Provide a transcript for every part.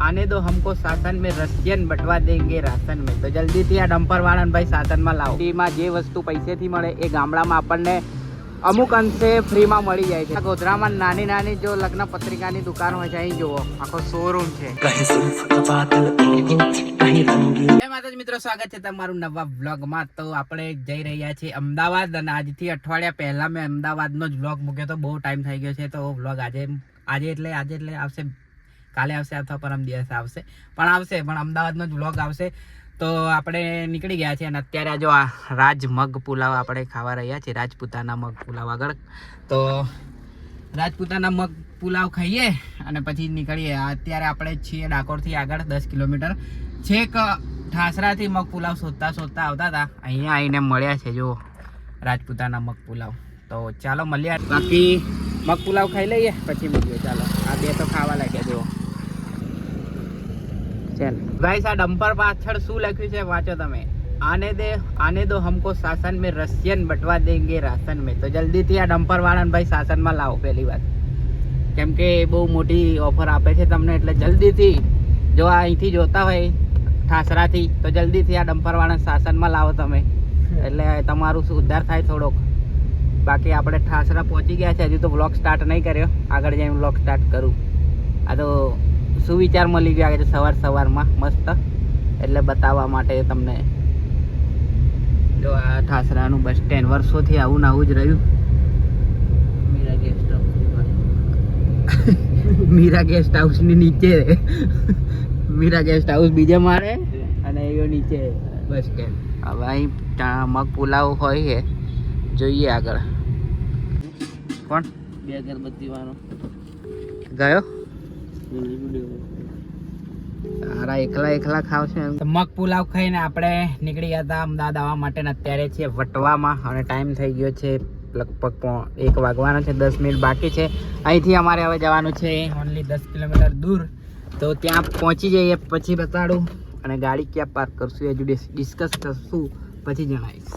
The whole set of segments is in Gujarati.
आने दो हमको शासन में रशियन बटवा देंगे राशन में। तो जल्दीથી આ ડમ્પર વાળાને ભાઈ શાસનમાં લાવો। ફ્રીમાં જે વસ્તુ પૈસેથી મળે એ ગામડામાં આપણને અમુક અંશે ફ્રીમાં મળી જાય છે। ગોધરામાં નાની નાની જો લગ્ન પત્રિકાની દુકાન હોય છે, અહીં જુઓ આખો શોરૂમ છે। જય માતાજી મિત્રો, સ્વાગત છે તમારું નવા વ્લોગમાં। તો આપણે જઈ રહ્યા છીએ અમદાવાદ અને આજથી અઠવાડિયા પહેલા મેં અમદાવાદનો જ વ્લોગ મૂક્યો તો બહુ ટાઈમ થઈ ગયો છે। તો વ્લોગ આજે એટલે આવશે, કાલે આવશે અથવા પરમ દિવસે આવશે, પણ અમદાવાદનો જ વ્લોગ આવશે। તો આપણે નીકળી ગયા છીએ અને અત્યારે જો આ રાજ મગ પુલાવ આપણે ખાવા રહ્યા છીએ, રાજપૂતાના મગ પુલાવ આગળ। તો રાજપૂતાના મગ પુલાવ ખાઈએ અને પછી નીકળીએ। અત્યારે આપણે છીએ ડાકોરથી આગળ 10 કિલોમીટર, છેક ઠાસરાથી મગ પુલાવ શોધતા આવતા હતા, અહીંયા આવીને મળ્યા છે જો રાજપૂતાના મગ પુલાવ। તો ચાલો મળીએ, બાકી મગ પુલાવ ખાઈ લઈએ પછી મળીએ। ચાલો, આ બે તો ખાવા લાગ્યા જો गाइस। આ ડમ્પર પાછળ શું લખ્યું છે વાંચો તમે। आने दो हमको शासन में रशियन बटवा देंगे राशन में। तो જલ્દીથી આ ડમ્પર વાળાને ભાઈ શાસનમાં લાવો પહેલી વાત, કેમ કે બહુ મોટી ઓફર આપે છે તમને, એટલે જલ્દીથી જો આ અહીંથી જોતા હોય ઠાસરાથી તો જલ્દીથી આ ડમ્પર વાળાને શાસનમાં લાવો તમે, એટલે તમારું ઉદ્ધાર થાય થોડોક। બાકી આપણે ઠાસરા પહોંચી ગયા છે, હજુ તો વ્લોગ સ્ટાર્ટ નહીં કર્યો, આગળ જઈને વ્લોગ સ્ટાર્ટ કરું। આ તો સુવિચાર મળી ગયો આજે સવારમાં મસ્ત, એટલે બતાવવા માટે તમને। જો આ ઠાસરાનું બસ સ્ટેન્ડ વર્ષોથી આવું ને આવું જ રહ્યું। મીરા ગેસ્ટ હાઉસની નીચે મીરા ગેસ્ટ હાઉસ બીજે મારે અને એ નીચે બસ સ્ટેન્ડ। હવે અહીં મગ પુલાવ હોય છે, જોઈએ આગળ। કોણ બે અગરબત્તી વાળો ગયો? સારા એકલા ખાવશે। મગ પુલાવ ખાઈને આપણે નીકળી ગયા હતા અમદાવાદ આવવા માટે, ને અત્યારે છીએ વટવામાં અને ટાઈમ થઈ ગયો છે લગભગ 1 વાગવાનો છે, 10 મિનિટ બાકી છે। અહીંથી અમારે હવે જવાનું છે ઓનલી 10 કિલોમીટર દૂર। તો ત્યાં પહોંચી જઈએ પછી બતાડું, અને ગાડી ક્યાં પાર્ક કરશું હજુ ડિસ્કસ કરશું પછી જણાવીશ।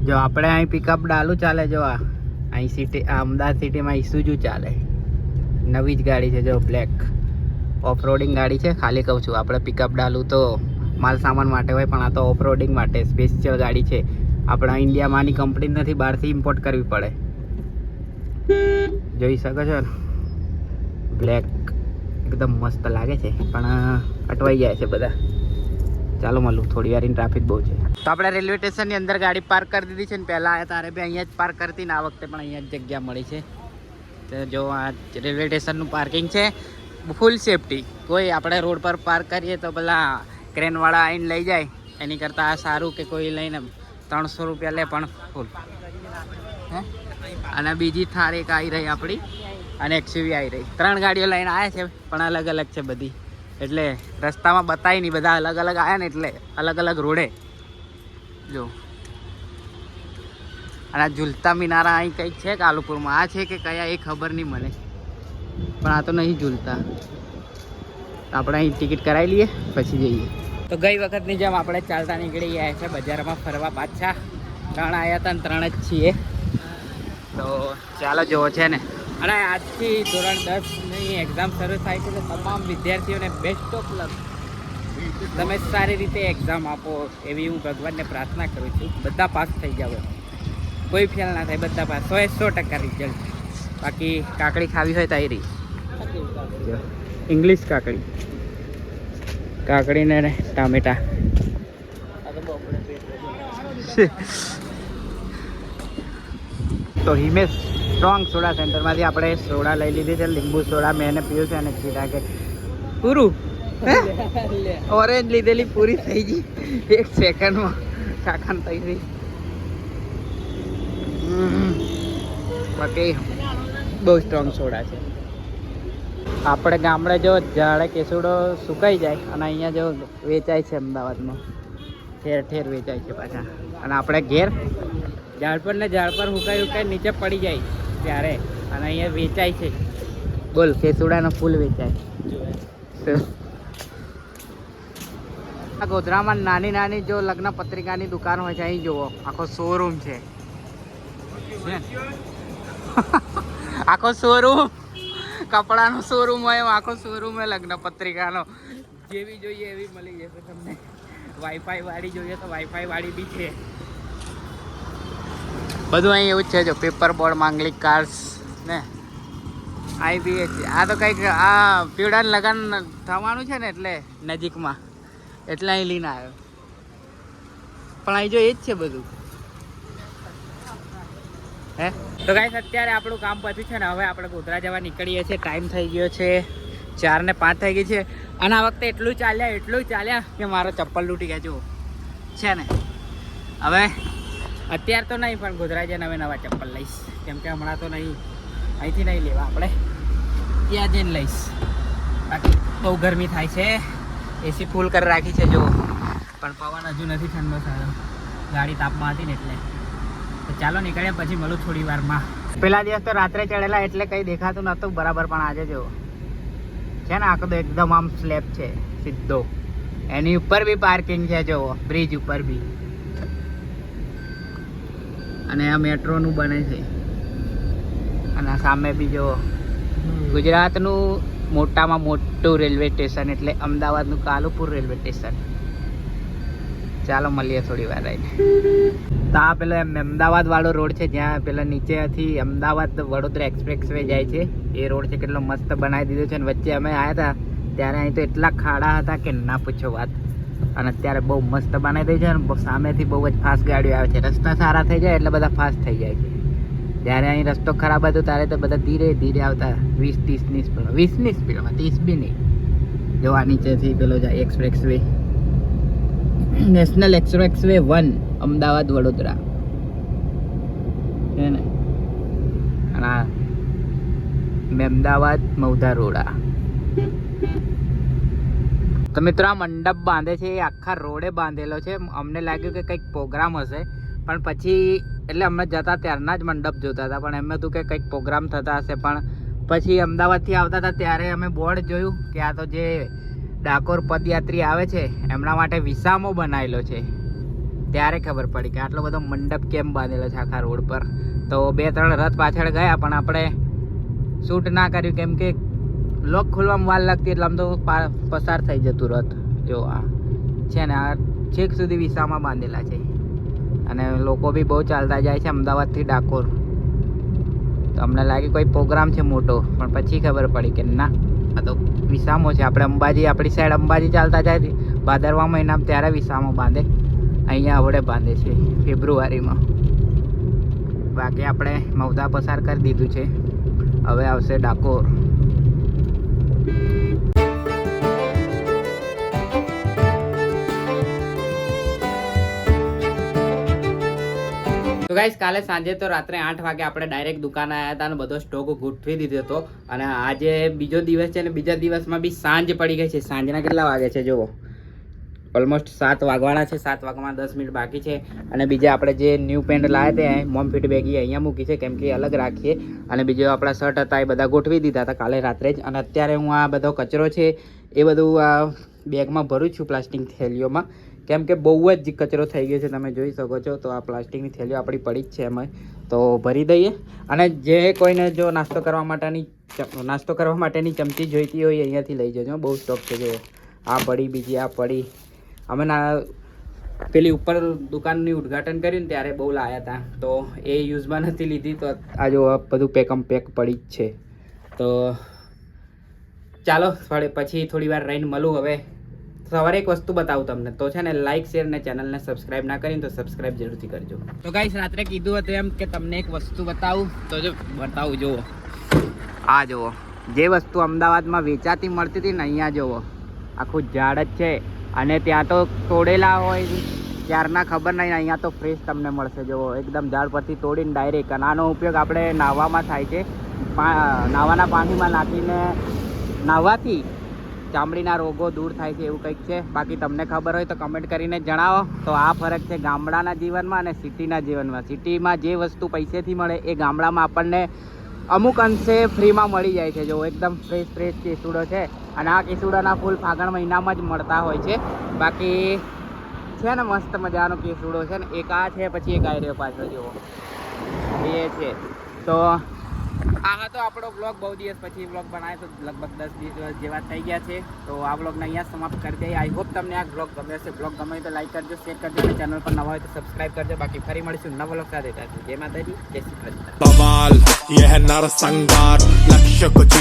જો આપણે અહીં પિકઅપ ડાલું ચાલે, જો અહીં સિટી અમદાવાદ સિટીમાં ઇસુઝુ ચાલે, નવી જ ગાડી છે જો બ્લેક ઓફરોડિંગ ગાડી છે। ખાલી કહું છું, આપણે પિકઅપ ડાલું તો માલ સામાન માટે હોય, પણ આ તો ઓફરોડિંગ માટે સ્પેશિયલ ગાડી છે। આપણા ઇન્ડિયામાંની કંપની નથી, બહારથી ઇમ્પોર્ટ કરવી પડે। જોઈ શકો છો ને, બ્લેક એકદમ મસ્ત લાગે છે, પણ અટવાઈ જાય છે બધા। ચાલો મળું થોડી વાર, ટ્રાફિક બહુ છે। તો આપણે રેલવે સ્ટેશનની અંદર ગાડી પાર્ક કરી દીધી છે, ને પહેલાં આવ્યા તારે બી અહીંયા જ પાર્ક કરતી ને આ વખતે પણ અહીંયા જ જગ્યા મળી છે। તો જો આ રેલવે સ્ટેશનનું પાર્કિંગ છે, ફૂલ સેફટી। કોઈ આપણે રોડ પર પાર્ક કરીએ તો પેલા ક્રેનવાળા આવીને લઈ જાય, એની કરતાં આ સારું કે કોઈ લઈને 300 રૂપિયા લે પણ ફૂલ હે। અને બીજી થાર એક આવી રહી આપણી, અને એક્સયુવી આવી રહી, 3 ગાડીઓ લઈને આવ્યા છે, પણ અલગ અલગ છે બધી, એટલે રસ્તામાં બતાવી નહીં, બધા અલગ અલગ આવ્યા ને એટલે અલગ અલગ રોડે જો। અને આ ઝૂલતા મિનારા અહીં કંઈક છે કાલુપુરમાં, આ છે કે કયા એ ખબર નહીં મને, પણ આ તો નહીં ઝૂલતા। આપણે અહીં ટિકિટ કરાવી લઈએ પછી જઈએ। તો ગઈ વખતની જેમ આપણે ચાલતા નીકળી ગયા છે બજારમાં ફરવા પાછા। 3 આવ્યા હતા ને 3 જ છીએ, તો ચાલો જોવો છે ને। અને આજથી ધોરણ 10ની એક્ઝામ શરૂ થાય છે, તો તમામ વિદ્યાર્થીઓને બેસ્ટ ઓફ લક, તમે સારી રીતે એક્ઝામ આપો એવી હું ભગવાનને પ્રાર્થના કરું છું। બધા પાસ થઈ જાવ, કોઈ ફેલ ના થાય, બધા પાસ 100% રિઝલ્ટ। બાકી કાકડી ખાવી હોય તો આવી રહી ઇંગ્લિશ કાકડી ને ટામેટા। તો હિમેશ સ્ટ્રોંગ સોડા સેન્ટરમાંથી આપણે સોડા લઈ લીધી છે, લીંબુ સોડા મેં એને પીવું છે, અને કીધા કે પૂરું ઓરેન્જ લીધેલી પૂરી થઈ ગઈ 1 સેકન્ડમાં, કાકાને થઈ ગઈ। બાકી બહુ સ્ટ્રોંગ સોડા છે। આપણે ગામડે જો ઝાડે કેસુડો સુકાઈ જાય, અને અહીંયા જો વેચાય છે અમદાવાદમાં, ઠેર ઠેર વેચાય છે પાછા। અને આપણે ઘેર ઝાડ પર સુકાઈ નીચે પડી જાય ત્યારે, અને અહીંયા વેચાય છે। બોલ, કેસુડાનો ફૂલ વેચાય। આપણે ગોધરામાં નાની નાની જો લગ્ન પત્રિકાની દુકાન હોય છે અહીં જુઓ આખો શોરૂમ છે આખો શોરૂમ કપડાનો શોરૂમ હોય એમ આખો શોરૂમ હોય લગ્ન પત્રિકાનો જેવી જોઈએ એવી મળી જશે તમને વાઈફાઈ વાળી જોઈએ તો વાઈફાઈ વાળી બી છે બધું અહીં એવું જ છે જો પેપર બોર્ડ માંગલિક કાર્ડ્સ ને અહીં બી આ તો કંઈક આ પીવડાનું લગન થવાનું છે ને એટલે નજીકમાં એટલે અહીં લઈને આવ્યો પણ અહીં જો એ જ છે બધું હે તો ગાઈસ અત્યારે આપણું કામ પત્યું છે ને હવે આપણે ગોધરા જવા નીકળીએ છીએ ટાઈમ થઈ ગયો છે 4:05 થઈ ગઈ છે અને આ વખતે એટલું ચાલ્યા કે મારો ચપ્પલ તૂટી ગયા જુઓ છે ને હવે અત્યારે તો નહીં પણ ગોધરા જઈને હવે નવા ચપ્પલ લઈશ કેમ કે હમણાં તો નહીં અહીંથી નહીં લેવા આપણે ત્યાં જઈને લઈશ બાકી બહુ ગરમી થાય છે એસી ફૂલ કરી રાખી છે જો પણ પવન હજુ નથી ઠંડો થયો ગાડી તાપમાં હતી ને એટલે તો ચાલો નીકળ્યા પછી મળું થોડી વારમાં પેલા દિવસ તો રાત્રે ચડેલા એટલે કંઈ દેખાતું નહોતું બરાબર પણ આજે જો છે ને આખો તો એકદમ આમ સ્લેબ છે સીધો એની ઉપર બી પાર્કિંગ છે જો બ્રિજ ઉપર બી અને આ મેટ્રોનું બને છે અને સામે બી જો ગુજરાતનું મોટામાં મોટું રેલવે સ્ટેશન એટલે અમદાવાદનું કાલુપુર રેલવે સ્ટેશન ચાલો મળીએ થોડી વાર રહીને તો આ પેલો અમદાવાદ વાળો રોડ છે જ્યાં પેલા નીચેથી અમદાવાદ વડોદરા એક્સપ્રેસ વે જાય છે એ રોડ છે કેટલો મસ્ત બનાવી દીધો છે અને વચ્ચે અમે આવ્યા હતા ત્યારે અહીં તો એટલા ખાડા હતા કે ના પૂછો વાત અને અત્યારે બહુ મસ્ત બનાવી દઈ છે અને સામેથી બહુ જ ફાસ્ટ ગાડીઓ આવે છે રસ્તા સારા થઈ જાય એટલે બધા ફાસ્ટ થઈ જાય છે જ્યારે અહીં રસ્તો ખરાબ હતો ત્યારે તો બધા ધીરે ધીરે આવતા 20-30ની સ્પીડમાં 20ની સ્પીડમાં 30 બી નહીં જો આ નીચેથી પેલો જાય express way national express way 1 Ahmedabad Vadodara છે ને અને અમદાવાદ મૌધા રોડા તો મિત્રો આ મંડપ બાંધે છે એ આખા રોડે બાંધેલો છે અમને લાગ્યું કે કંઈક પ્રોગ્રામ હશે પણ પછી એટલે અમે જતા ત્યારના જ મંડપ જોતા હતા પણ એમ હતું કે કંઈક પ્રોગ્રામ થતા હશે પણ પછી અમદાવાદથી આવતા હતા ત્યારે અમે બોર્ડ જોયું કે આ તો જે ડાકોર પદયાત્રી આવે છે એમના માટે વિસામો બનાવેલો છે ત્યારે ખબર પડી કે આટલો બધો મંડપ કેમ બાંધેલો છે આખા રોડ પર તો 2-3 રથ પાછળ ગયા પણ આપણે શૂટ ના કર્યું કેમ કે લોક ખોલવામાં વાર લાગતી એટલે આમ તો પસાર થઈ જતું રથ જો આ છે ને આ છેક સુધી વિસામાં બાંધેલા છે અને લોકો બી બહુ ચાલતા જાય છે અમદાવાદથી ડાકોર તો અમને લાગે કોઈ પ્રોગ્રામ છે મોટો પણ પછી ખબર પડી કે ના આ તો વિસામો છે આપણે અંબાજી આપણી સાઈડ અંબાજી ચાલતા જાય ભાદરવા મહિનામાં ત્યારે વિસામો બાંધે અહીંયા આવડે બાંધે છે ફેબ્રુઆરીમાં બાકી આપણે મૌધા પસાર કરી દીધું છે હવે આવશે ડાકોર તો ગાઈસ કાલે સાંજે તો રાત્રે 8 વાગે આપણે ડાયરેક્ટ દુકાન આવ્યા હતા અને બધો સ્ટોક ગોઠવી દીધો હતો અને આજે બીજો દિવસ છે અને બીજા દિવસમાં બી સાંજ પડી ગઈ છે સાંજના કેટલા વાગે છે જુઓ ઓલમોસ્ટ 7 વાગવાના છે 7 વાગવામાં 10 મિનિટ બાકી છે અને બીજા આપણે જે ન્યૂ પેન્ટ લાવ્યા હતા મોમ ફિટ બેગી અહીંયા મૂકી છે કેમ કે અલગ રાખીએ અને બીજો આપણા શર્ટ હતા એ બધા ગોઠવી દીધા હતા કાલે રાત્રે જ અને અત્યારે હું આ બધો કચરો છે એ બધું આ બેગમાં ભરું છું પ્લાસ્ટિક થેલીઓમાં કેમ કે બહુ જ કચરો થઈ ગયો છે તમે જોઈ શકો છો તો આ પ્લાસ્ટિકની થેલીઓ આપણી પડી જ છે એમાં તો ભરી દઈએ અને જે કોઈને જો નાસ્તો કરવા માટેની ચમચી જોઈતી હોય અહીંયાથી લઈ જજો બહુ સ્ટોક છે જો આ પડી બીજી આ પડી અમે પેલી ઉપર દુકાનની ઉદ્ઘાટન કર્યું ને ત્યારે બહુ લાવ્યા હતા તો એ યુઝમાં નથી લીધી તો આ જો બધું પેકમ પેક પડી જ છે તો ચાલો પછી થોડી વાર રહીને મળું હવે સવારે એક વસ્તુ બતાવું તમને તો છે ને લાઈક શેર ને ચેનલને સબસ્ક્રાઇબ ના કરીને તો સબસ્ક્રાઇબ જરૂરથી કરજો તો ગાઈસ રાત્રે કીધું હતું એમ કે તમને એક વસ્તુ બતાવું તો જો બતાવું જુઓ આ જુઓ જે વસ્તુ અમદાવાદમાં વેચાતી મળતી હતી ને અહીંયા જુઓ આખું ઝાડ જ છે અને ત્યાં તો તોડેલા હોય ત્યારના ખબર નહીં અહીંયા તો ફ્રેશ તમને મળશે જુઓ એકદમ ઝાડ પરથી તોડીને ડાયરેક્ટ અને આનો ઉપયોગ આપણે નાહવામાં થાય છે નાહવાના પાણીમાં નાખીને નાહવાથી ચામડીના રોગો દૂર થાય છે એવું કંઈક છે બાકી તમને ખબર હોય તો કમેન્ટ કરીને જણાવો તો આ ફરક છે ગામડાના જીવનમાં અને સિટીના જીવનમાં સિટીમાં જે વસ્તુ પૈસેથી મળે એ ગામડામાં આપણને અમુક અંશે ફ્રીમાં મળી જાય છે જો એકદમ ફ્રેશ કેસુડો છે અને આ કેસુડાના ફૂલ ફાગણ મહિનામાં જ મળતા હોય છે. બાકી છે ને મસ્ત મજાનો કેસુડો છે ને, એક આ છે, પછી એક આ રહ્યો પાછળ જેવો એ છે. તો આ હતો આપણો બ્લોગ. બહુ દિવસ પછી બ્લોગ બનાવ્યો તો લગભગ 10 દિવસ જેવા થઈ ગયા છે. તો આ બ્લોગને અહીંયા સમાપ્ત કરી દઈએ. આઈ હોપ તમને આ બ્લોગ ગમે હશે. બ્લોગ ગમે તો લાઈક કરજો, શેર કરજો અને ચેનલ પર નવા હોય તો સબસ્ક્રાઈબ કરજો. બાકી ફરી મળીશું નવા બ્લોગ સાથે. જય માતાજી, જય શ્રી કૃષ્ણ. बवाल यह नरसंहार लक्ष्य कुछ